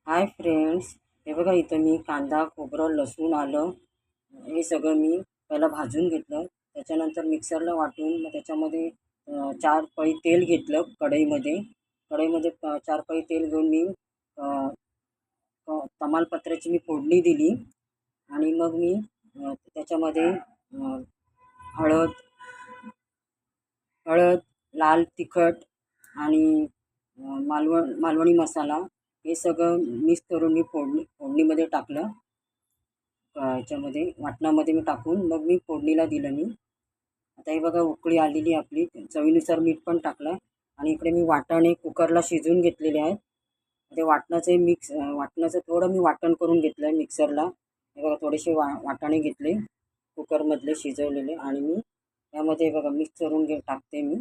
Hi friends, हे बघा इथं मी कांदा, खोबरं, लसूण, आलं हे सगळं मी पहिलं भाजून घेतलं. त्याच्यानंतर मिक्सरला वाटून मग त्याच्यामध्ये 4 पळी तेल घेतलं कढईमध्ये. कढईमध्ये 4 पळी तेल घेऊन मी अ, तमालपत्राची मी फोडणी दिली आणि मग मी त्याच्यामध्ये हळद हळद, लाल तिखट आणि मालवणी मसाला हे सगळं मिक्स करून मी फोडणीमध्ये टाकलं. याच्यामध्ये वाटणामध्ये मी टाकून मग मी फोडणीला दिलं मी. आता हे बघा उकळी आलेली आपली, चवीनुसार मीठ पण टाकलं आणि इकडे मी वाटाणे कुकरला शिजवून घेतलेले आहेत. ते वाटणाचं थोडं मी वाटण करून घेतलं आहे मिक्सरला. हे बघा थोडेसे वाटाणे घेतले कुकरमधले शिजवलेले आणि मी त्यामध्ये बघा मिक्स करून टाकते मी.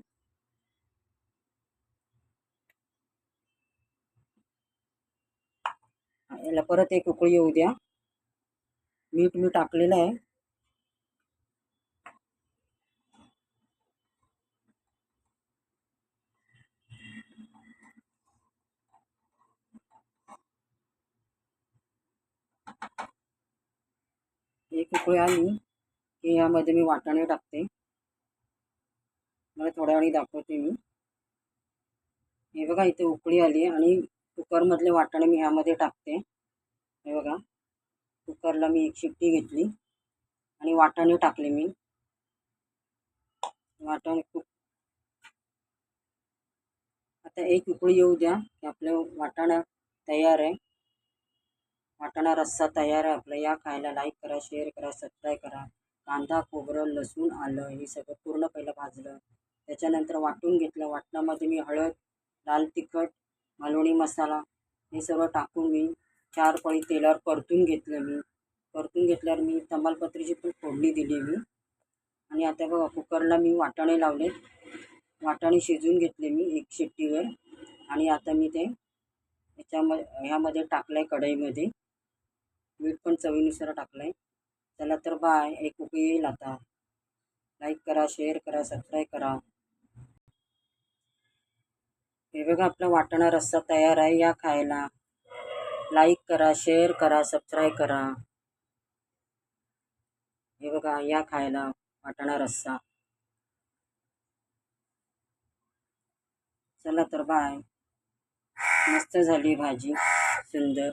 याला परत एक उकळी येऊ द्या. मीठ मी टाकलेलं आहे. एक उकळी आली की यामध्ये मी वाटाणे टाकते. मला थोड्या वेळी दाखवते मी. हे बघा इथे उकळी आली आणि कुकरमधले वाटाणे मी ह्यामध्ये टाकते. हे बघा कुकरला मी एक शिट्टी घेतली आणि वाटाणे टाकले मी. वाटाणे आता एक उकळी येऊ द्या की आपलं वाटाणा तयार आहे. वाटाणा रस्सा तयार आहे आपला. या खायला. लाईक करा, शेअर करा, सबस्क्राईब करा. कांदा, खोबरं, लसूण, आलं हे सगळं पूर्ण पहिलं भाजलं. त्याच्यानंतर वाटून घेतलं. वाटणामध्ये मी हळद, लाल तिखट, मालवणी मसाला हे सगळं टाकून मी 4 पळी तेलावर परतून घेतलं मी. परतून घेतल्यावर मी तमालपत्रीची पण फोडणी दिली मी. आणि आता बघा कुकरला मी वाटाणे लावले. वाटाणे शिजवून घेतले मी एक शिट्टीवर आणि आता मी ते ह्यामध्ये टाकलं आहे कढईमध्ये. मीठ पण चवीनुसार टाकलं आहे. चला तर बाय. एक उकळी येईल आता. लाईक करा, शेअर करा, सबस्क्राईब करा. हे बघा आपला वाटाणा रस्सा तयार आहे. या खायला. लाईक करा, शेअर करा, सबस्क्राईब करा. हे बघा या खायला वाटाणा रस्सा. चला तर बाय. मस्त झाली भाजी, सुंदर.